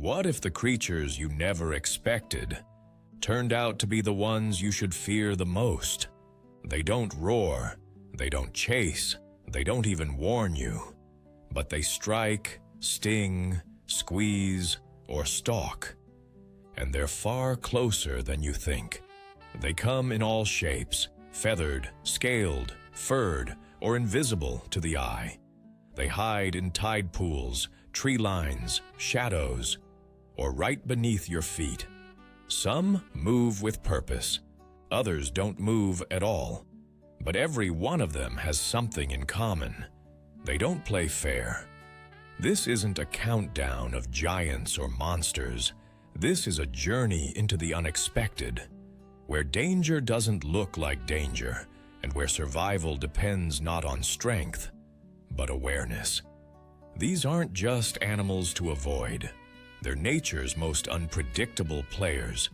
What if the creatures you never expected turned out to be the ones you should fear the most? They don't roar, they don't chase, they don't even warn you, but they strike, sting, squeeze, or stalk. And they're far closer than you think. They come in all shapes, feathered, scaled, furred, or invisible to the eye. They hide in tide pools, tree lines, shadows, or right beneath your feet. Some move with purpose, others don't move at all. But every one of them has something in common. They don't play fair. This isn't a countdown of giants or monsters. This is a journey into the unexpected, where danger doesn't look like danger, and where survival depends not on strength, but awareness. These aren't just animals to avoid. They're nature's most unpredictable players,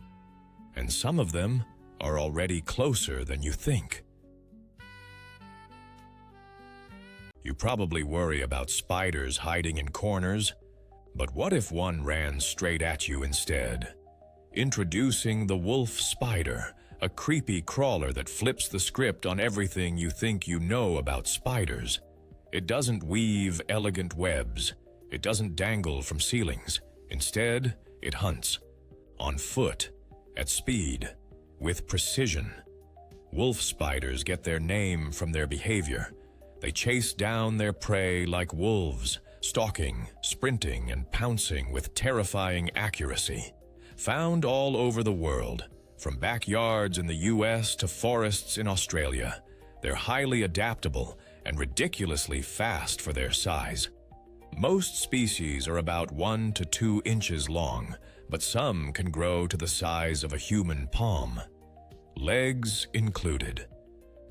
and some of them are already closer than you think. You probably worry about spiders hiding in corners, but what if one ran straight at you instead? Introducing the wolf spider, a creepy crawler that flips the script on everything you think you know about spiders. It doesn't weave elegant webs. It doesn't dangle from ceilings. Instead, it hunts. On foot, at speed, with precision. Wolf spiders get their name from their behavior. They chase down their prey like wolves, stalking, sprinting, and pouncing with terrifying accuracy. Found all over the world, from backyards in the US to forests in Australia, they're highly adaptable and ridiculously fast for their size. Most species are about 1 to 2 inches long, but some can grow to the size of a human palm. Legs included.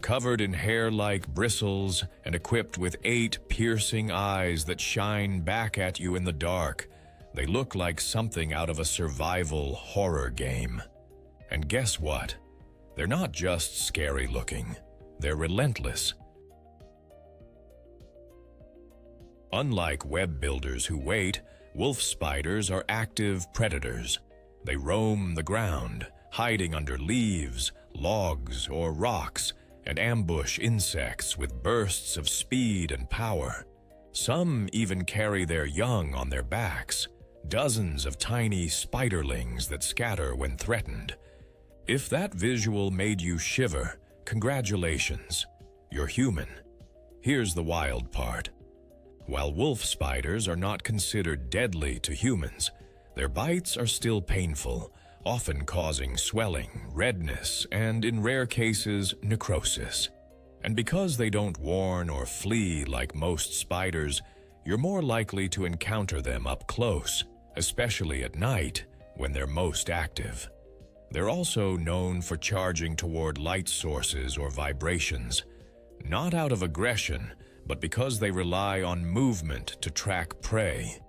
Covered in hair-like bristles and equipped with 8 piercing eyes that shine back at you in the dark, they look like something out of a survival horror game. And guess what? They're not just scary looking. They're relentless. Unlike web builders who wait, wolf spiders are active predators. They roam the ground, hiding under leaves, logs, or rocks, and ambush insects with bursts of speed and power. Some even carry their young on their backs, dozens of tiny spiderlings that scatter when threatened. If that visual made you shiver, congratulations, you're human. Here's the wild part. While wolf spiders are not considered deadly to humans, their bites are still painful, often causing swelling, redness, and in rare cases, necrosis. And because they don't warn or flee like most spiders, you're more likely to encounter them up close, especially at night when they're most active. They're also known for charging toward light sources or vibrations, not out of aggression, but because they rely on movement to track prey.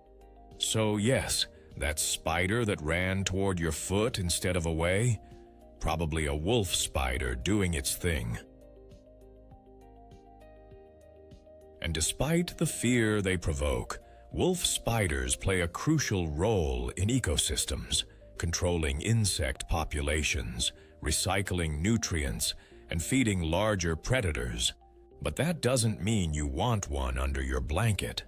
So yes, that spider that ran toward your foot instead of away, probably a wolf spider doing its thing. And despite the fear they provoke, wolf spiders play a crucial role in ecosystems, controlling insect populations, recycling nutrients, and feeding larger predators. But that doesn't mean you want one under your blanket.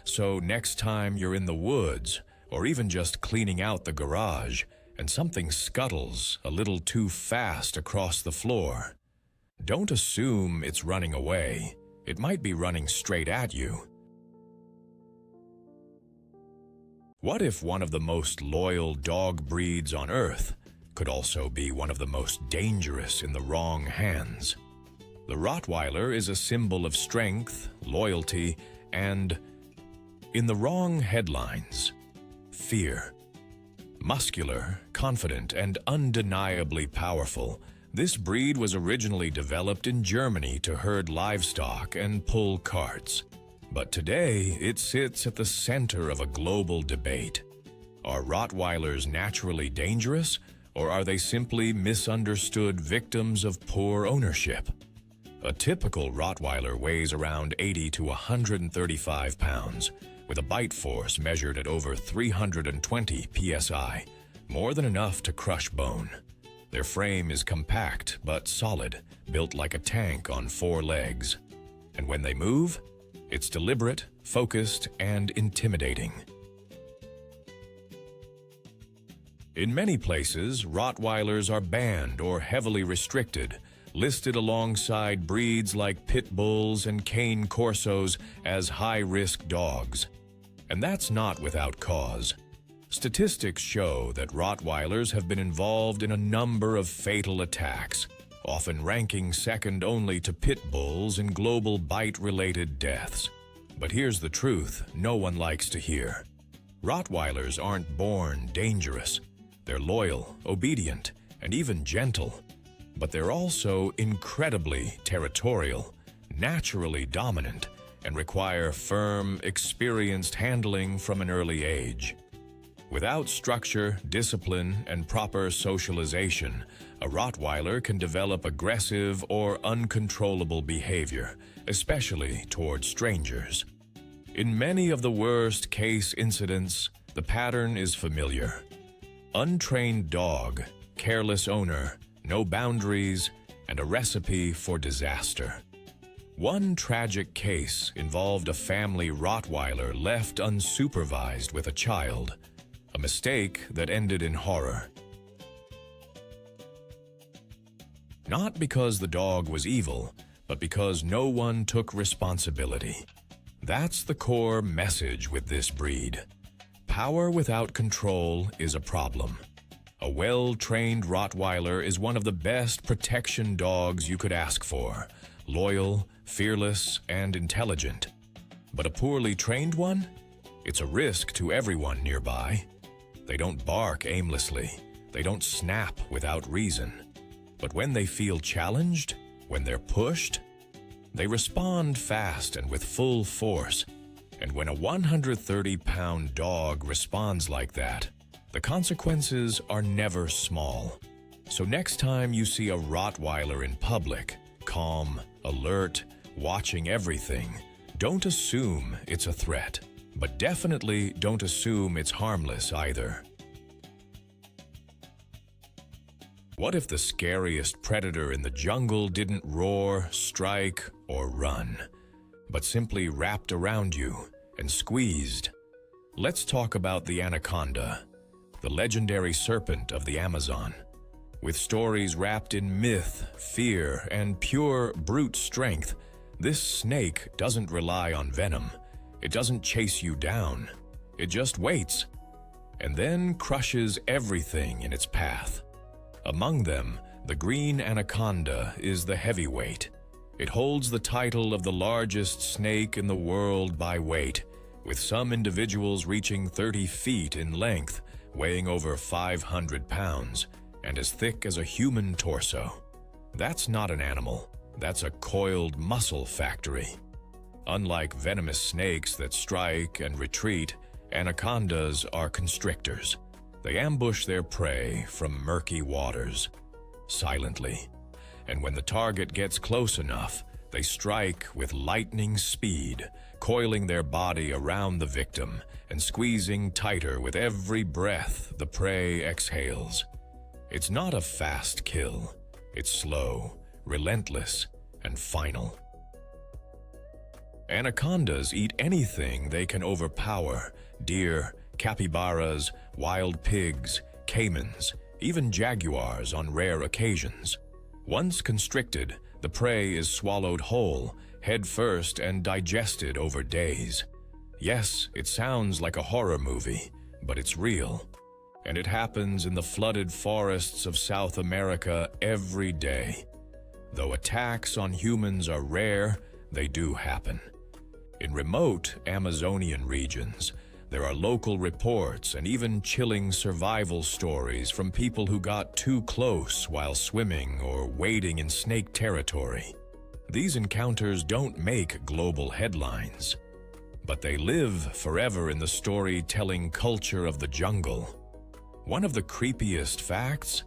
So next time you're in the woods, or even just cleaning out the garage, and something scuttles a little too fast across the floor, don't assume it's running away. It might be running straight at you. What if one of the most loyal dog breeds on Earth could also be one of the most dangerous in the wrong hands? The Rottweiler is a symbol of strength, loyalty, and, in the wrong headlines, fear. Muscular, confident, and undeniably powerful, this breed was originally developed in Germany to herd livestock and pull carts. But today, it sits at the center of a global debate. Are Rottweilers naturally dangerous, or are they simply misunderstood victims of poor ownership? A typical Rottweiler weighs around 80 to 135 pounds, with a bite force measured at over 320 psi, more than enough to crush bone. Their frame is compact but solid, built like a tank on 4 legs. And when they move, it's deliberate, focused, and intimidating. In many places, Rottweilers are banned or heavily restricted, listed alongside breeds like pit bulls and cane corsos as high-risk dogs. And that's not without cause. Statistics show that Rottweilers have been involved in a number of fatal attacks, often ranking second only to pit bulls in global bite-related deaths. But here's the truth no one likes to hear. Rottweilers aren't born dangerous. They're loyal, obedient, and even gentle. But they're also incredibly territorial, naturally dominant, and require firm, experienced handling from an early age. Without structure, discipline, and proper socialization, a Rottweiler can develop aggressive or uncontrollable behavior, especially toward strangers. In many of the worst-case incidents, the pattern is familiar. Untrained dog, careless owner, no boundaries, and a recipe for disaster. One tragic case involved a family Rottweiler left unsupervised with a child, a mistake that ended in horror. Not because the dog was evil, but because no one took responsibility. That's the core message with this breed. Power without control is a problem. A well-trained Rottweiler is one of the best protection dogs you could ask for, loyal, fearless, and intelligent. But a poorly trained one? It's a risk to everyone nearby. They don't bark aimlessly. They don't snap without reason. But when they feel challenged, when they're pushed, they respond fast and with full force. And when a 130-pound dog responds like that, the consequences are never small. So next time you see a Rottweiler in public, calm, alert, watching everything, don't assume it's a threat. But definitely don't assume it's harmless either. What if the scariest predator in the jungle didn't roar, strike, or run, but simply wrapped around you and squeezed? Let's talk about the anaconda, the legendary serpent of the Amazon. With stories wrapped in myth, fear, and pure brute strength, this snake doesn't rely on venom. It doesn't chase you down. It just waits, and then crushes everything in its path. Among them, the green anaconda is the heavyweight. It holds the title of the largest snake in the world by weight, with some individuals reaching 30 feet in length, weighing over 500 pounds, and as thick as a human torso. That's not an animal. That's a coiled muscle factory. Unlike venomous snakes that strike and retreat, anacondas are constrictors. They ambush their prey from murky waters, silently. And when the target gets close enough, they strike with lightning speed, coiling their body around the victim and squeezing tighter with every breath the prey exhales. It's not a fast kill. It's slow, relentless, and final. Anacondas eat anything they can overpower: deer, capybaras, wild pigs, caimans, even jaguars on rare occasions. Once constricted, the prey is swallowed whole, head first, and digested over days. Yes, it sounds like a horror movie, but it's real. And it happens in the flooded forests of South America every day. Though attacks on humans are rare, they do happen. In remote Amazonian regions, there are local reports and even chilling survival stories from people who got too close while swimming or wading in snake territory. These encounters don't make global headlines, but they live forever in the storytelling culture of the jungle. One of the creepiest facts: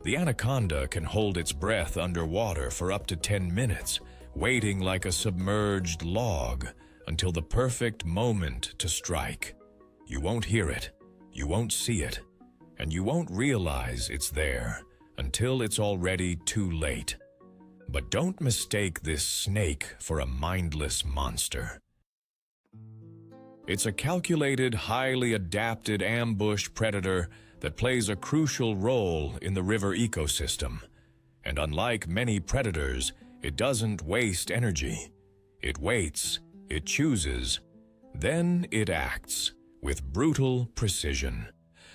the anaconda can hold its breath underwater for up to 10 minutes, waiting like a submerged log, until the perfect moment to strike. You won't hear it, you won't see it, and you won't realize it's there until it's already too late. But don't mistake this snake for a mindless monster. It's a calculated, highly adapted ambush predator that plays a crucial role in the river ecosystem. And unlike many predators, it doesn't waste energy. It waits, it chooses, then it acts with brutal precision.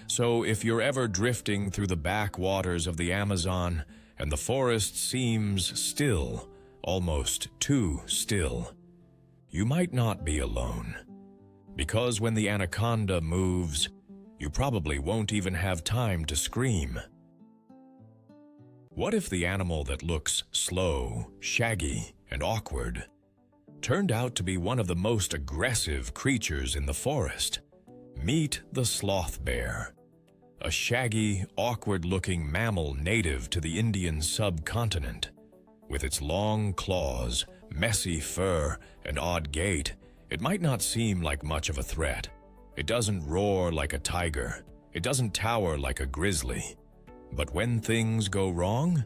So if you're ever drifting through the backwaters of the Amazon and the forest seems still, almost too still, you might not be alone. Because when the anaconda moves, you probably won't even have time to scream. What if the animal that looks slow, shaggy, and awkward turned out to be one of the most aggressive creatures in the forest? Meet the sloth bear, a shaggy, awkward-looking mammal native to the Indian subcontinent. With its long claws, messy fur, and odd gait, it might not seem like much of a threat. It doesn't roar like a tiger. It doesn't tower like a grizzly. But when things go wrong,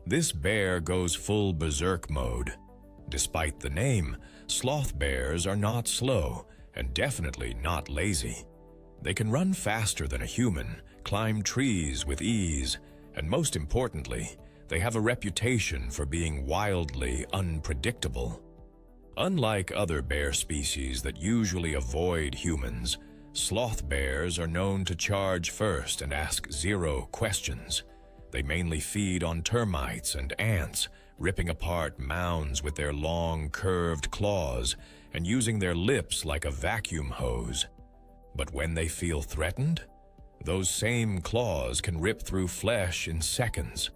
this bear goes full berserk mode. Despite the name, sloth bears are not slow and definitely not lazy. They can run faster than a human, climb trees with ease, and most importantly, they have a reputation for being wildly unpredictable. Unlike other bear species that usually avoid humans, sloth bears are known to charge first and ask zero questions. They mainly feed on termites and ants, ripping apart mounds with their long, curved claws and using their lips like a vacuum hose. But when they feel threatened, those same claws can rip through flesh in seconds.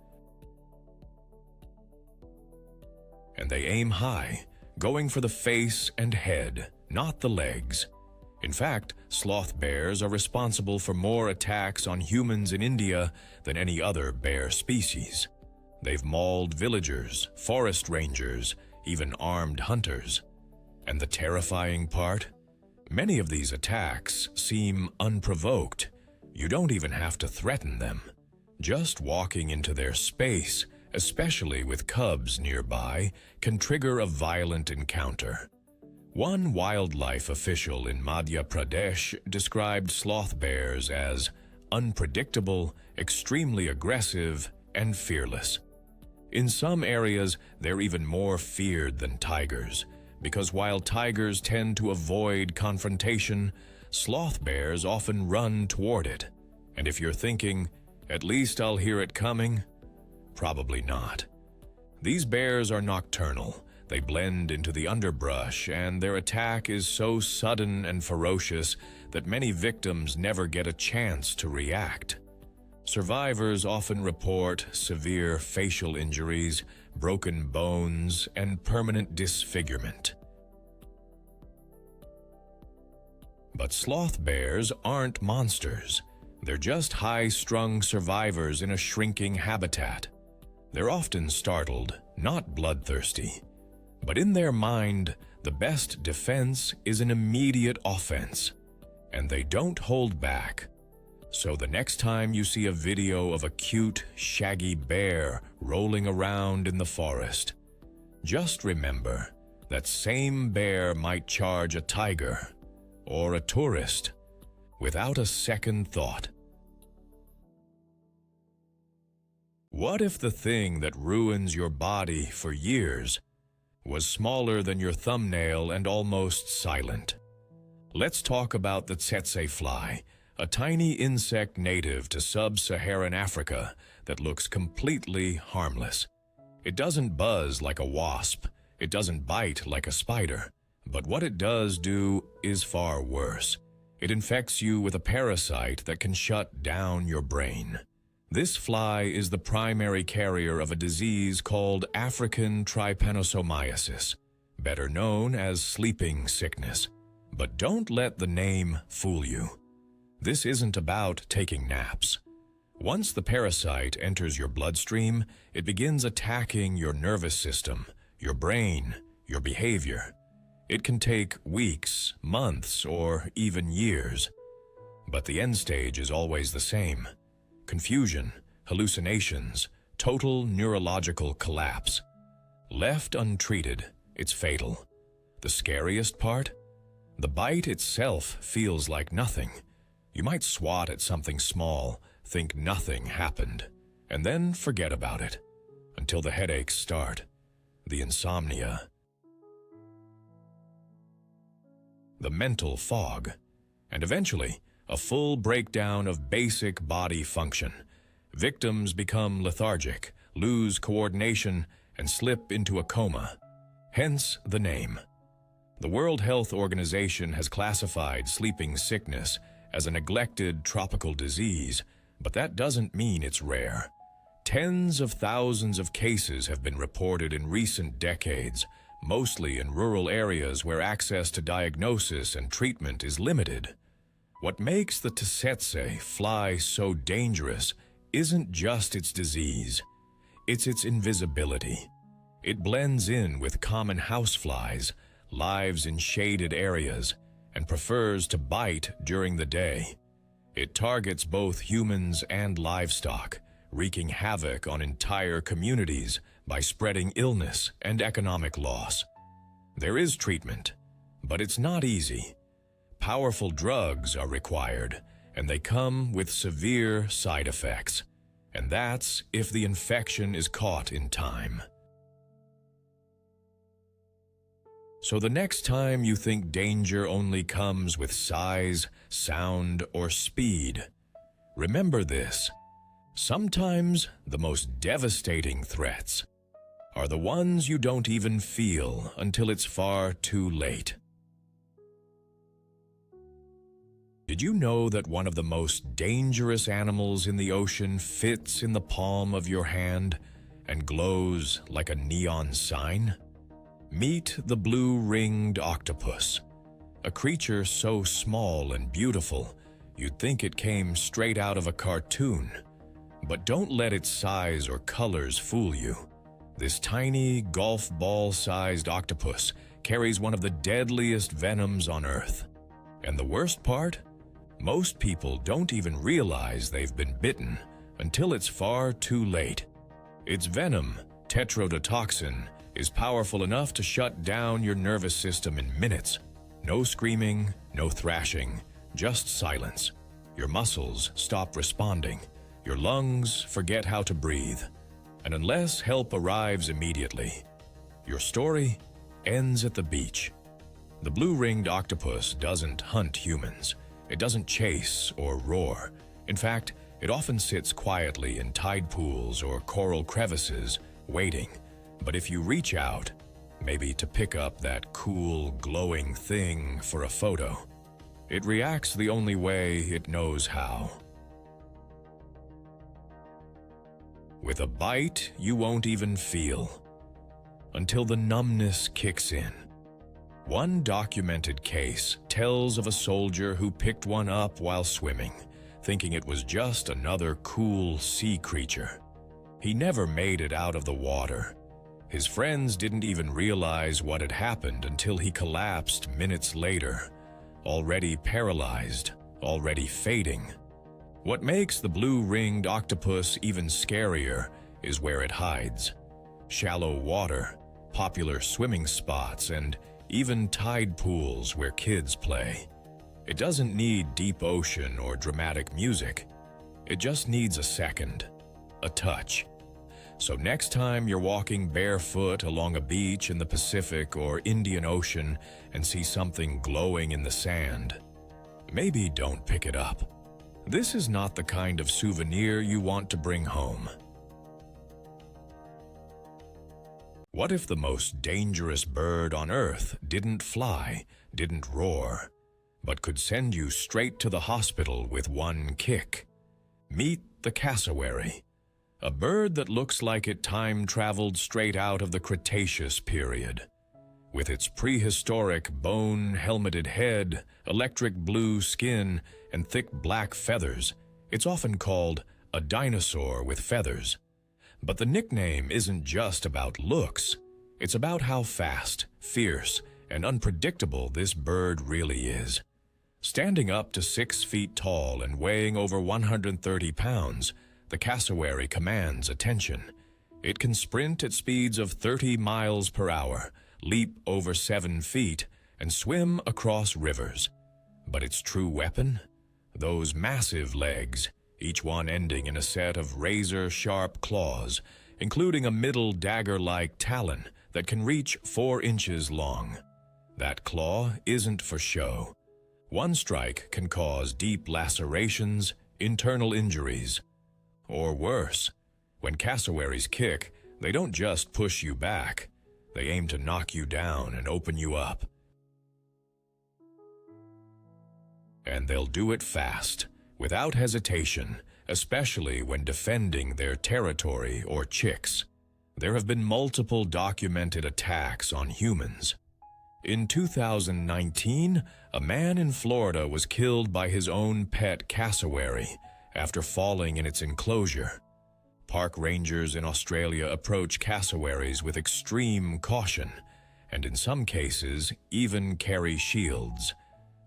And they aim high, going for the face and head, not the legs. In fact, sloth bears are responsible for more attacks on humans in India than any other bear species. They've mauled villagers, forest rangers, even armed hunters. And the terrifying part? Many of these attacks seem unprovoked. You don't even have to threaten them. Just walking into their space, especially with cubs nearby, can trigger a violent encounter. One wildlife official in Madhya Pradesh described sloth bears as unpredictable, extremely aggressive, and fearless. In some areas, they're even more feared than tigers, because while tigers tend to avoid confrontation, sloth bears often run toward it. And if you're thinking, "At least I'll hear it coming," probably not. These bears are nocturnal. They blend into the underbrush, and their attack is so sudden and ferocious that many victims never get a chance to react. Survivors often report severe facial injuries, broken bones, and permanent disfigurement. But sloth bears aren't monsters. They're just high-strung survivors in a shrinking habitat. They're often startled, not bloodthirsty. But in their mind, the best defense is an immediate offense. And they don't hold back. So the next time you see a video of a cute, shaggy bear rolling around in the forest, just remember that same bear might charge a tiger or a tourist without a second thought. What if the thing that ruins your body for years was smaller than your thumbnail and almost silent? Let's talk about the tsetse fly, a tiny insect native to sub-Saharan Africa that looks completely harmless. It doesn't buzz like a wasp, it doesn't bite like a spider, but what it does do is far worse. It infects you with a parasite that can shut down your brain. This fly is the primary carrier of a disease called African trypanosomiasis, better known as sleeping sickness. But don't let the name fool you. This isn't about taking naps. Once the parasite enters your bloodstream, it begins attacking your nervous system, your brain, your behavior. It can take weeks, months, or even years. But the end stage is always the same: confusion, hallucinations, total neurological collapse. Left untreated, it's fatal. The scariest part? The bite itself feels like nothing. You might swat at something small, think nothing happened, and then forget about it, until the headaches start, the insomnia, the mental fog, and eventually a full breakdown of basic body function. Victims become lethargic, lose coordination, and slip into a coma. Hence the name. The World Health Organization has classified sleeping sickness as a neglected tropical disease, but that doesn't mean it's rare. Tens of thousands of cases have been reported in recent decades, mostly in rural areas where access to diagnosis and treatment is limited. What makes the tsetse fly so dangerous isn't just its disease, it's its invisibility. It blends in with common houseflies, lives in shaded areas, and prefers to bite during the day. It targets both humans and livestock, wreaking havoc on entire communities by spreading illness and economic loss. There is treatment, but it's not easy. Powerful drugs are required, and they come with severe side effects. And that's if the infection is caught in time. So the next time you think danger only comes with size, sound, or speed, remember this: sometimes the most devastating threats are the ones you don't even feel until it's far too late. Did you know that one of the most dangerous animals in the ocean fits in the palm of your hand and glows like a neon sign? Meet the blue-ringed octopus, a creature so small and beautiful you'd think it came straight out of a cartoon. But don't let its size or colors fool you. This tiny, golf ball-sized octopus carries one of the deadliest venoms on Earth. And the worst part? Most people don't even realize they've been bitten until it's far too late. Its venom, tetrodotoxin, is powerful enough to shut down your nervous system in minutes. No screaming, no thrashing, just silence. Your muscles stop responding. Your lungs forget how to breathe. And unless help arrives immediately, your story ends at the beach. The blue-ringed octopus doesn't hunt humans. It doesn't chase or roar. In fact, it often sits quietly in tide pools or coral crevices, waiting. But if you reach out, maybe to pick up that cool, glowing thing for a photo, it reacts the only way it knows how. With a bite you won't even feel, until the numbness kicks in. One documented case tells of a soldier who picked one up while swimming, thinking it was just another cool sea creature. He never made it out of the water. His friends didn't even realize what had happened until he collapsed minutes later, already paralyzed, already fading. What makes the blue-ringed octopus even scarier is where it hides. Shallow water, popular swimming spots, and even tide pools where kids play. It doesn't need deep ocean or dramatic music. It just needs a second, a touch. So next time you're walking barefoot along a beach in the Pacific or Indian Ocean and see something glowing in the sand, maybe don't pick it up. This is not the kind of souvenir you want to bring home. What if the most dangerous bird on Earth didn't fly, didn't roar, but could send you straight to the hospital with one kick? Meet the cassowary, a bird that looks like it time-traveled straight out of the Cretaceous period. With its prehistoric bone-helmeted head, electric blue skin, and thick black feathers, it's often called a dinosaur with feathers. But the nickname isn't just about looks. It's about how fast, fierce, and unpredictable this bird really is. Standing up to 6 feet tall and weighing over 130 pounds, the cassowary commands attention. It can sprint at speeds of 30 miles per hour, leap over 7 feet, and swim across rivers. But its true weapon? Those massive legs, each one ending in a set of razor-sharp claws, including a middle dagger-like talon that can reach 4 inches long. That claw isn't for show. One strike can cause deep lacerations, internal injuries. Or worse, when cassowaries kick, they don't just push you back. They aim to knock you down and open you up. And they'll do it fast, without hesitation, especially when defending their territory or chicks. There have been multiple documented attacks on humans. In 2019, a man in Florida was killed by his own pet cassowary after falling in its enclosure. Park rangers in Australia approach cassowaries with extreme caution, and in some cases even carry shields.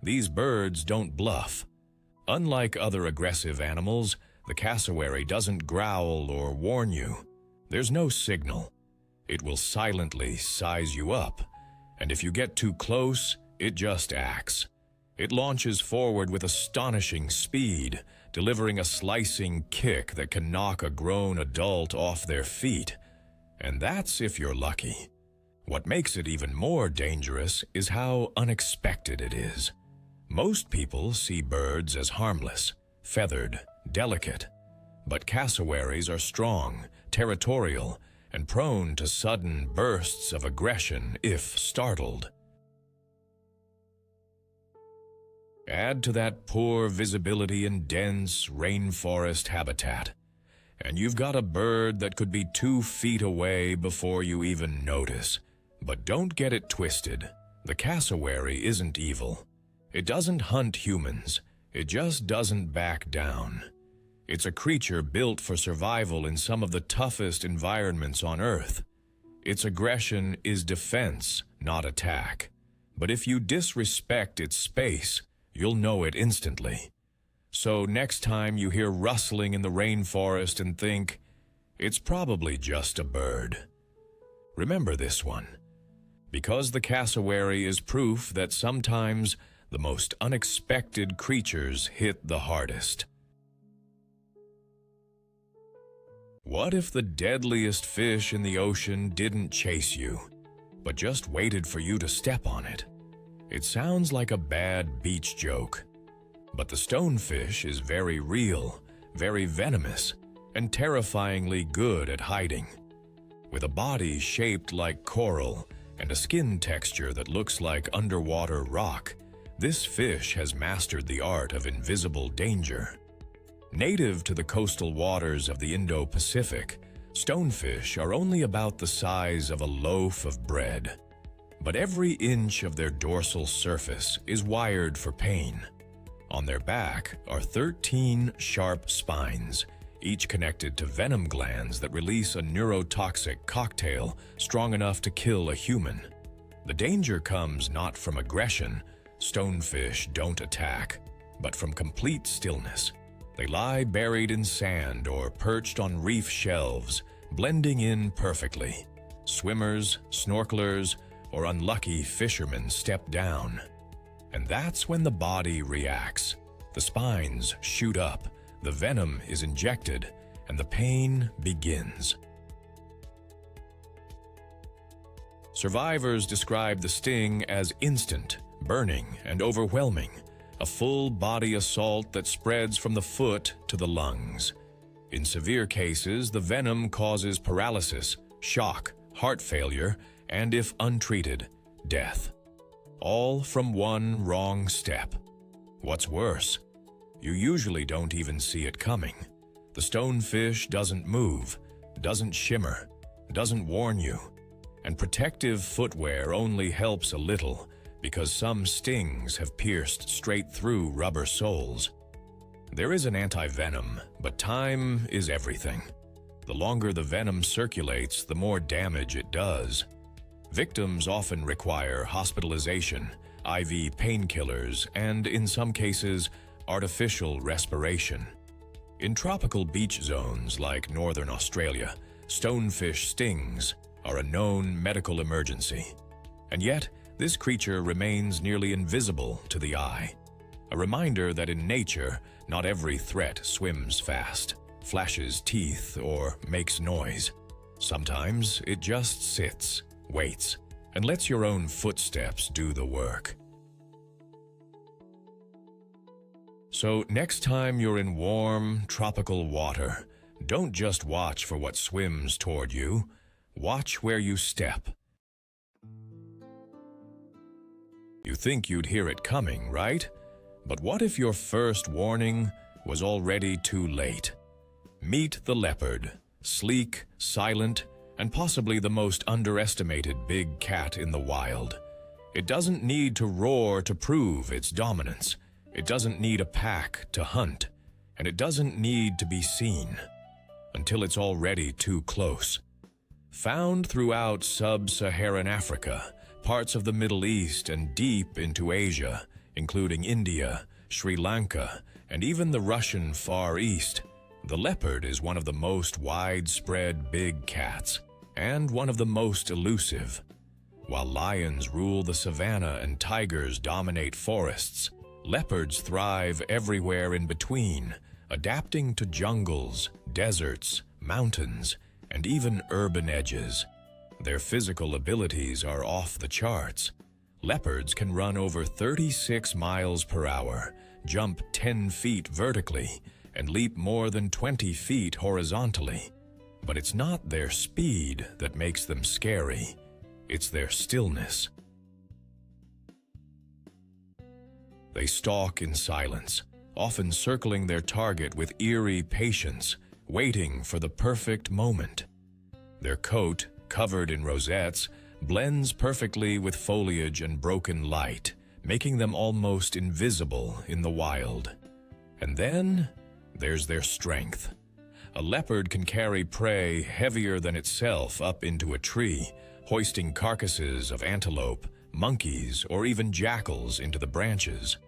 These birds don't bluff. Unlike other aggressive animals, the cassowary doesn't growl or warn you. There's no signal. It will silently size you up, and if you get too close, it just acts. It launches forward with astonishing speed, delivering a slicing kick that can knock a grown adult off their feet. And that's if you're lucky. What makes it even more dangerous is how unexpected it is. Most people see birds as harmless, feathered, delicate. But cassowaries are strong, territorial, and prone to sudden bursts of aggression if startled. Add to that poor visibility in dense rainforest habitat, and you've got a bird that could be 2 feet away before you even notice. But don't get it twisted. The cassowary isn't evil. It doesn't hunt humans. It just doesn't back down. It's a creature built for survival in some of the toughest environments on Earth. Its aggression is defense, not attack. But if you disrespect its space, you'll know it instantly. So next time you hear rustling in the rainforest and think, it's probably just a bird. Remember this one, because the cassowary is proof that sometimes the most unexpected creatures hit the hardest. What if the deadliest fish in the ocean didn't chase you, but just waited for you to step on it? It sounds like a bad beach joke, but the stonefish is very real, very venomous, and terrifyingly good at hiding. With a body shaped like coral and a skin texture that looks like underwater rock, this fish has mastered the art of invisible danger. Native to the coastal waters of the Indo-Pacific, stonefish are only about the size of a loaf of bread. But every inch of their dorsal surface is wired for pain. On their back are 13 sharp spines, each connected to venom glands that release a neurotoxic cocktail strong enough to kill a human. The danger comes not from aggression. Stonefish don't attack, but from complete stillness. They lie buried in sand or perched on reef shelves, blending in perfectly. Swimmers, snorkelers, or unlucky fishermen step down. And that's when the body reacts. The spines shoot up, the venom is injected, and the pain begins. Survivors describe the sting as instant, burning, and overwhelming, a full-body assault that spreads from the foot to the lungs. In severe cases, the venom causes paralysis, shock, heart failure, and if untreated, death. All from one wrong step. What's worse, you usually don't even see it coming. The stonefish doesn't move, doesn't shimmer, doesn't warn you. And protective footwear only helps a little, because some stings have pierced straight through rubber soles. There is an anti-venom, but time is everything. The longer the venom circulates, the more damage it does. Victims often require hospitalization, IV painkillers, and in some cases, artificial respiration. In tropical beach zones like northern Australia, stonefish stings are a known medical emergency. And yet, this creature remains nearly invisible to the eye. A reminder that in nature, not every threat swims fast, flashes teeth, or makes noise. Sometimes it just sits, waits, and lets your own footsteps do the work. So next time you're in warm, tropical water, don't just watch for what swims toward you. Watch where you step. You think you'd hear it coming, right? But what if your first warning was already too late? Meet the leopard, sleek, silent, and possibly the most underestimated big cat in the wild. It doesn't need to roar to prove its dominance. It doesn't need a pack to hunt, and it doesn't need to be seen until it's already too close. Found throughout sub-Saharan Africa, parts of the Middle East, and deep into Asia, including India, Sri Lanka, and even the Russian Far East, the leopard is one of the most widespread big cats, and one of the most elusive. While lions rule the savanna and tigers dominate forests, leopards thrive everywhere in between, adapting to jungles, deserts, mountains, and even urban edges. Their physical abilities are off the charts. Leopards can run over 36 miles per hour, jump 10 feet vertically, and leap more than 20 feet horizontally. But it's not their speed that makes them scary. It's their stillness. They stalk in silence, often circling their target with eerie patience, waiting for the perfect moment. Their coat, covered in rosettes, blends perfectly with foliage and broken light, making them almost invisible in the wild. And then, there's their strength. A leopard can carry prey heavier than itself up into a tree, hoisting carcasses of antelope, monkeys, or even jackals into the branches.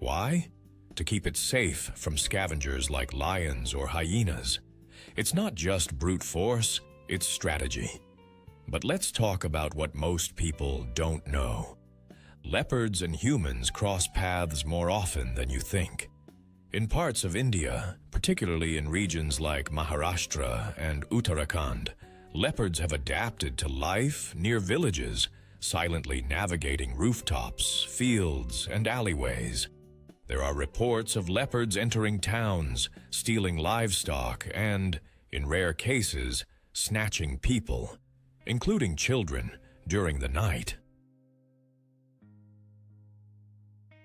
Why? To keep it safe from scavengers like lions or hyenas. It's not just brute force, it's strategy. But let's talk about what most people don't know. Leopards and humans cross paths more often than you think. In parts of India, particularly in regions like Maharashtra and Uttarakhand, leopards have adapted to life near villages, silently navigating rooftops, fields, and alleyways. There are reports of leopards entering towns, stealing livestock, and, in rare cases, snatching people, including children, during the night.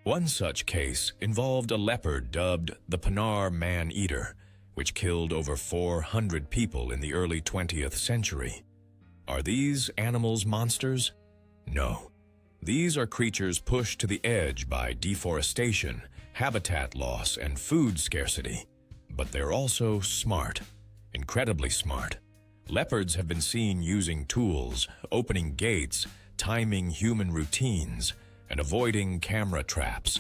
One such case involved a leopard dubbed the Panar man-eater, which killed over 400 people in the early 20th century. Are these animals monsters? No. These are creatures pushed to the edge by deforestation, habitat loss, and food scarcity. But they're also smart, incredibly smart. Leopards have been seen using tools, opening gates, timing human routines, and avoiding camera traps.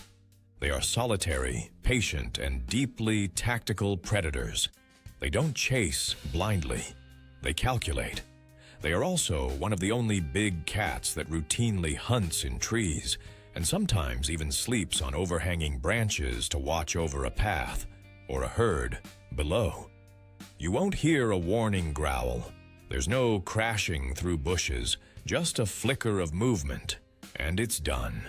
They are solitary, patient, and deeply tactical predators. They don't chase blindly. They calculate. They are also one of the only big cats that routinely hunts in trees, and sometimes even sleeps on overhanging branches to watch over a path or a herd below. You won't hear a warning growl. There's no crashing through bushes, just a flicker of movement, and it's done.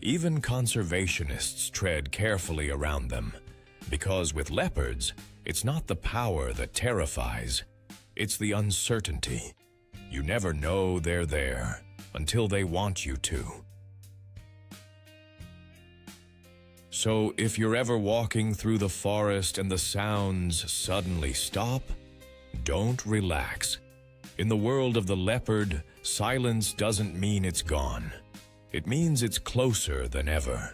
Even conservationists tread carefully around them, because with leopards, it's not the power that terrifies, it's the uncertainty. You never know they're there until they want you to. So if you're ever walking through the forest and the sounds suddenly stop, don't relax. In the world of the leopard, silence doesn't mean it's gone. It means it's closer than ever.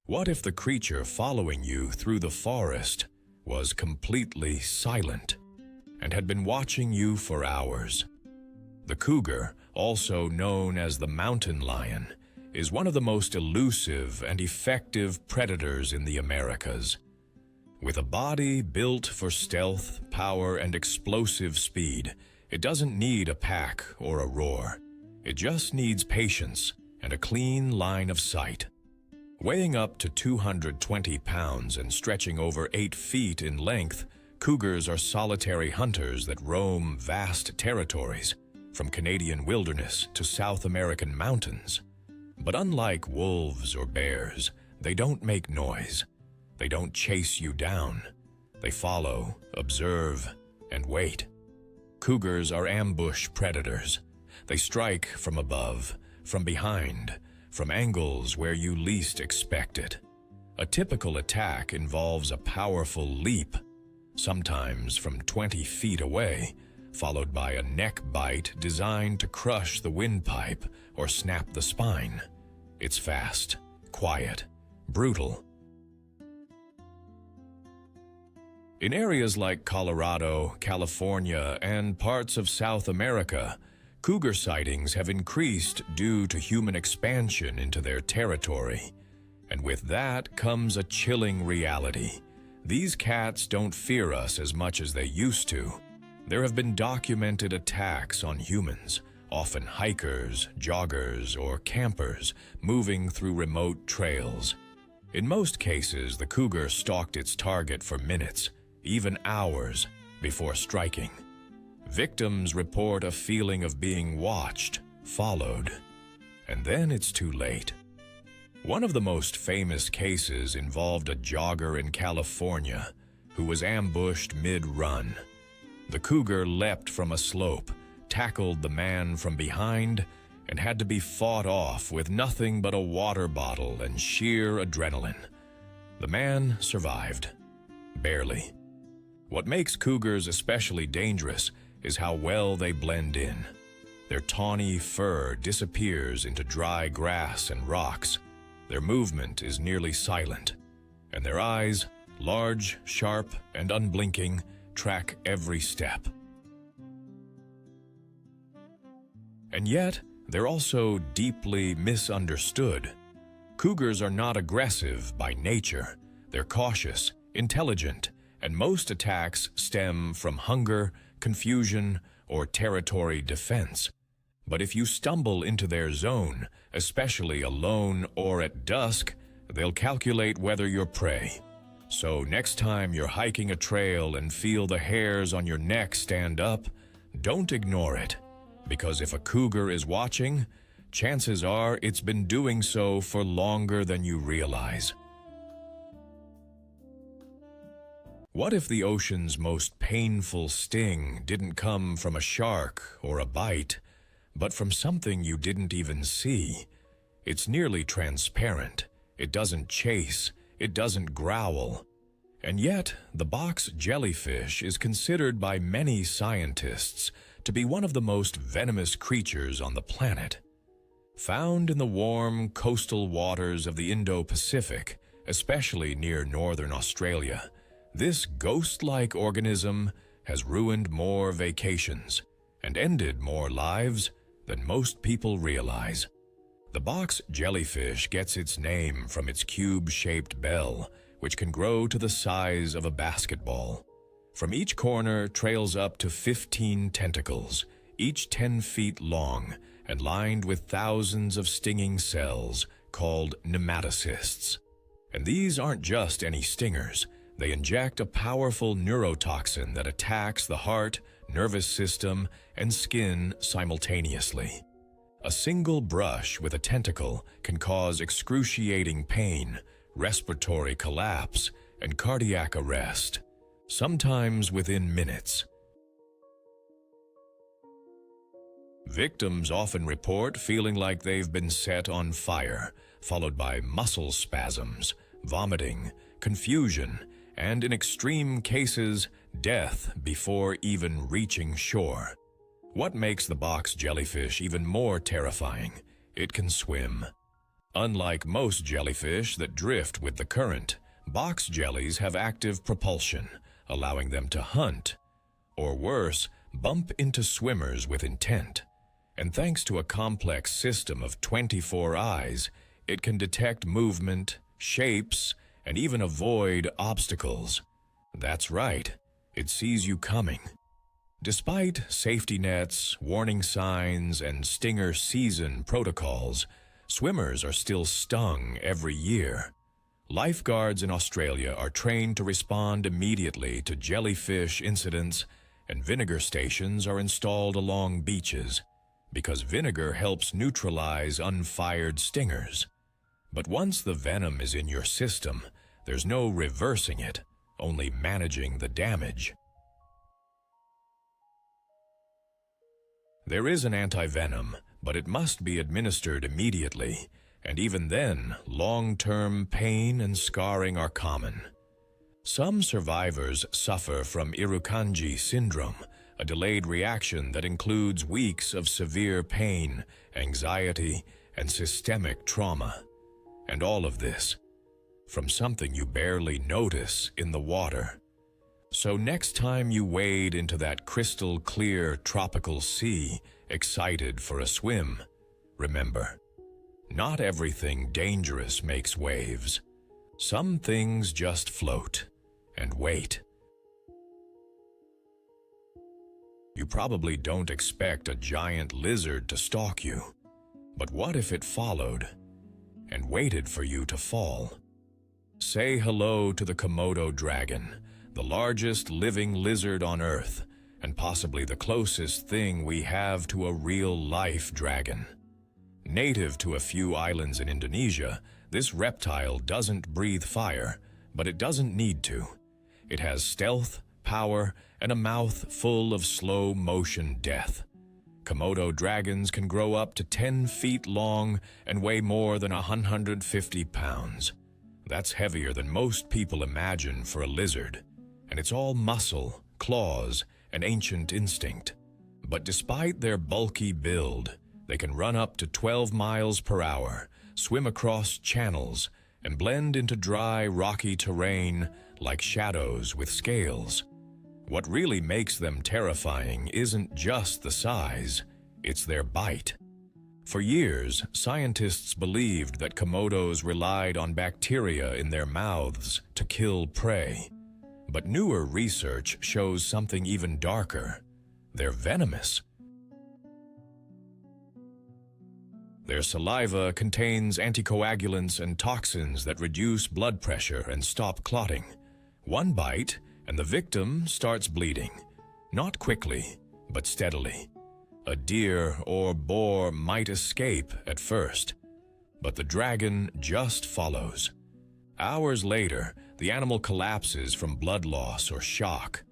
What if the creature following you through the forest was completely silent? and had been watching you for hours. The cougar, also known as the mountain lion, is one of the most elusive and effective predators in the Americas. With a body built for stealth, power, and explosive speed, it doesn't need a pack or a roar. It just needs patience and a clean line of sight. Weighing up to 220 pounds and stretching over 8 feet in length, cougars are solitary hunters that roam vast territories, from Canadian wilderness to South American mountains. But unlike wolves or bears, they don't make noise. They don't chase you down. They follow, observe, and wait. Cougars are ambush predators. They strike from above, from behind, from angles where you least expect it. A typical attack involves a powerful leap, sometimes from 20 feet away, followed by a neck bite designed to crush the windpipe or snap the spine. It's fast, quiet, brutal. In areas like Colorado, California, and parts of South America, cougar sightings have increased due to human expansion into their territory. And with that comes a chilling reality. These cats don't fear us as much as they used to. There have been documented attacks on humans, often hikers, joggers, or campers moving through remote trails. In most cases, the cougar stalked its target for minutes, even hours, before striking. Victims report a feeling of being watched, followed, and then it's too late. One of the most famous cases involved a jogger in California who was ambushed mid-run. The cougar leapt from a slope, tackled the man from behind, and had to be fought off with nothing but a water bottle and sheer adrenaline. The man survived. Barely. What makes cougars especially dangerous is how well they blend in. Their tawny fur disappears into dry grass and rocks. Their movement is nearly silent, and their eyes, large, sharp, and unblinking, track every step. And yet, they're also deeply misunderstood. Cougars are not aggressive by nature. They're cautious, intelligent, and most attacks stem from hunger, confusion, or territory defense. But if you stumble into their zone, especially alone or at dusk, they'll calculate whether you're prey. So next time you're hiking a trail and feel the hairs on your neck stand up, don't ignore it. Because if a cougar is watching, chances are it's been doing so for longer than you realize. What if the ocean's most painful sting didn't come from a shark or a bite, but from something you didn't even see? It's nearly transparent. It doesn't chase. It doesn't growl. And yet, the box jellyfish is considered by many scientists to be one of the most venomous creatures on the planet. Found in the warm coastal waters of the Indo-Pacific, especially near northern Australia, this ghost-like organism has ruined more vacations and ended more lives than most people realize. The box jellyfish gets its name from its cube-shaped bell, which can grow to the size of a basketball. From each corner trails up to 15 tentacles, each 10 feet long and lined with thousands of stinging cells called nematocysts. And these aren't just any stingers. They inject a powerful neurotoxin that attacks the heart, nervous system, and skin simultaneously. A single brush with a tentacle can cause excruciating pain, respiratory collapse, and cardiac arrest, sometimes within minutes. Victims often report feeling like they've been set on fire, followed by muscle spasms, vomiting, confusion, and in extreme cases, death before even reaching shore. What makes the box jellyfish even more terrifying? It can swim. Unlike most jellyfish that drift with the current, box jellies have active propulsion, allowing them to hunt. or worse, bump into swimmers with intent. And thanks to a complex system of 24 eyes, it can detect movement, shapes, and even avoid obstacles. That's right, it sees you coming. Despite safety nets, warning signs, and stinger season protocols, swimmers are still stung every year. Lifeguards in Australia are trained to respond immediately to jellyfish incidents, and vinegar stations are installed along beaches because vinegar helps neutralize unfired stingers. But once the venom is in your system, there's no reversing it, only managing the damage. There is an antivenom, but it must be administered immediately, and even then, long-term pain and scarring are common. Some survivors suffer from Irukandji syndrome, a delayed reaction that includes weeks of severe pain, anxiety, and systemic trauma. And all of this from something you barely notice in the water. So next time you wade into that crystal clear tropical sea, excited for a swim, remember, not everything dangerous makes waves. Some things just float and wait. You probably don't expect a giant lizard to stalk you, but what if it followed and waited for you to fall? Say hello to the Komodo dragon, the largest living lizard on Earth, and possibly the closest thing we have to a real-life dragon. Native to a few islands in Indonesia, this reptile doesn't breathe fire, but it doesn't need to. It has stealth, power, and a mouth full of slow-motion death. Komodo dragons can grow up to 10 feet long and weigh more than 150 pounds. That's heavier than most people imagine for a lizard, and it's all muscle, claws, and ancient instinct. But despite their bulky build, they can run up to 12 miles per hour, swim across channels, and blend into dry, rocky terrain like shadows with scales. What really makes them terrifying isn't just the size, it's their bite. For years, scientists believed that Komodos relied on bacteria in their mouths to kill prey. But newer research shows something even darker. They're venomous. Their saliva contains anticoagulants and toxins that reduce blood pressure and stop clotting. One bite, and the victim starts bleeding. Not quickly, but steadily. A deer or boar might escape at first, but the dragon just follows. Hours later, the animal collapses from blood loss or shock,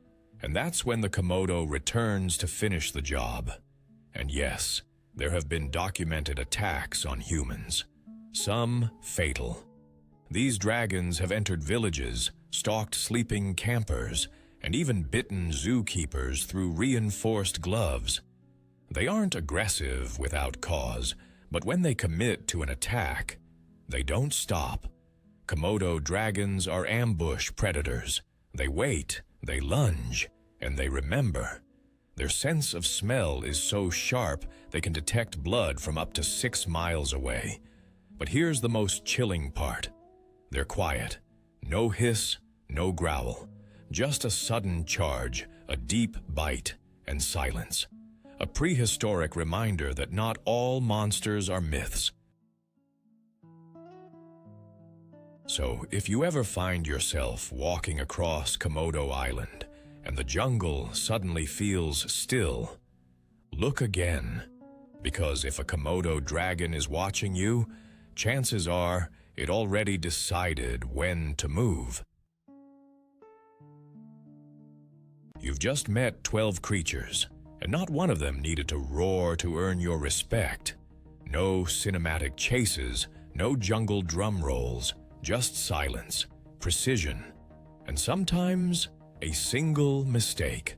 and that's when the Komodo returns to finish the job. And yes, there have been documented attacks on humans, some fatal. These dragons have entered villages, stalked sleeping campers, and even bitten zookeepers through reinforced gloves. They aren't aggressive without cause, but when they commit to an attack, they don't stop. Komodo dragons are ambush predators. They wait, they lunge, and they remember. Their sense of smell is so sharp they can detect blood from up to 6 miles away. But here's the most chilling part. They're quiet. No hiss, no growl. Just a sudden charge, a deep bite, and silence. A prehistoric reminder that not all monsters are myths. So, if you ever find yourself walking across Komodo Island and the jungle suddenly feels still, look again. Because if a Komodo dragon is watching you, chances are it already decided when to move. You've just met 12 creatures, and not one of them needed to roar to earn your respect. No cinematic chases, no jungle drum rolls, just silence, precision, and sometimes a single mistake.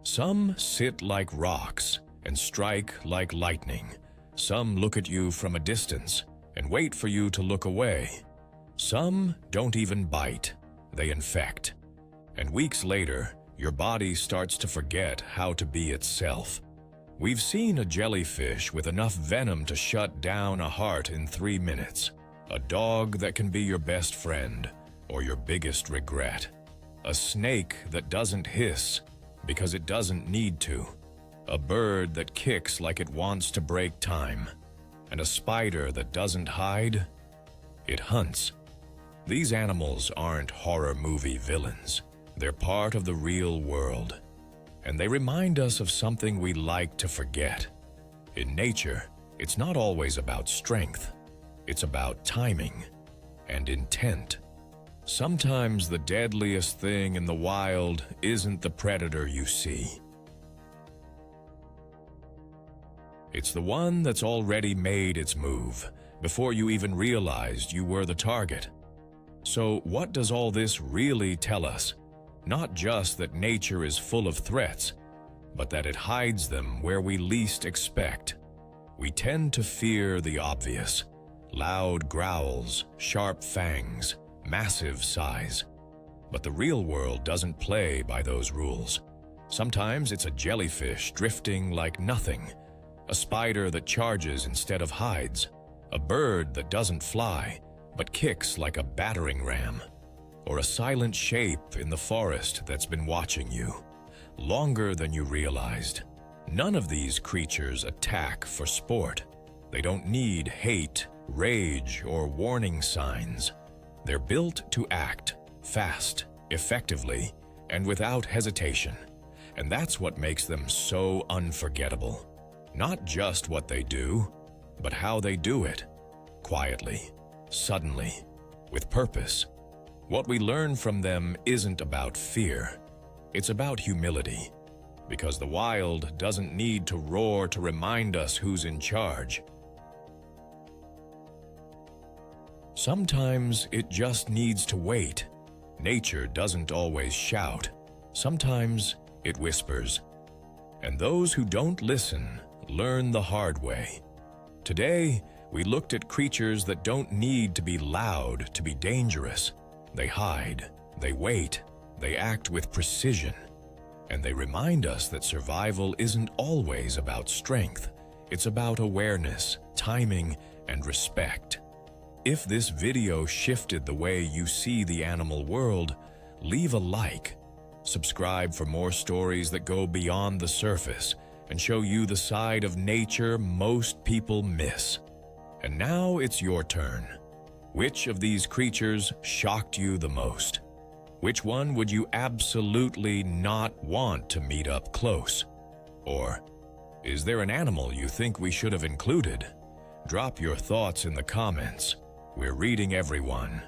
Some sit like rocks and strike like lightning. Some look at you from a distance and wait for you to look away. Some don't even bite, they infect. And weeks later, your body starts to forget how to be itself. We've seen a jellyfish with enough venom to shut down a heart in 3 minutes, a dog that can be your best friend or your biggest regret, a snake that doesn't hiss because it doesn't need to, a bird that kicks like it wants to break time, and a spider that doesn't hide, it hunts. These animals aren't horror movie villains. They're part of the real world, and they remind us of something we like to forget. In nature, it's not always about strength. It's about timing and intent. Sometimes the deadliest thing in the wild isn't the predator you see. It's the one that's already made its move before you even realized you were the target. So what does all this really tell us? Not just that nature is full of threats, but that it hides them where we least expect. We tend to fear the obvious: loud growls, sharp fangs, massive size. But the real world doesn't play by those rules. Sometimes it's a jellyfish drifting like nothing, a spider that charges instead of hides, a bird that doesn't fly but kicks like a battering ram, or a silent shape in the forest that's been watching you longer than you realized. None of these creatures attack for sport. They don't need hate, rage, or warning signs. They're built to act fast, effectively, and without hesitation. And that's what makes them so unforgettable. Not just what they do, but how they do it. Quietly, suddenly, with purpose. What we learn from them isn't about fear. It's about humility. Because the wild doesn't need to roar to remind us who's in charge. Sometimes it just needs to wait. Nature doesn't always shout. Sometimes it whispers. And those who don't listen learn the hard way. Today, we looked at creatures that don't need to be loud to be dangerous. They hide, they wait, they act with precision. And they remind us that survival isn't always about strength. It's about awareness, timing, and respect. If this video shifted the way you see the animal world, leave a like. Subscribe for more stories that go beyond the surface and show you the side of nature most people miss. And now it's your turn. Which of these creatures shocked you the most? Which one would you absolutely not want to meet up close? Or, is there an animal you think we should have included? Drop your thoughts in the comments. We're reading everyone.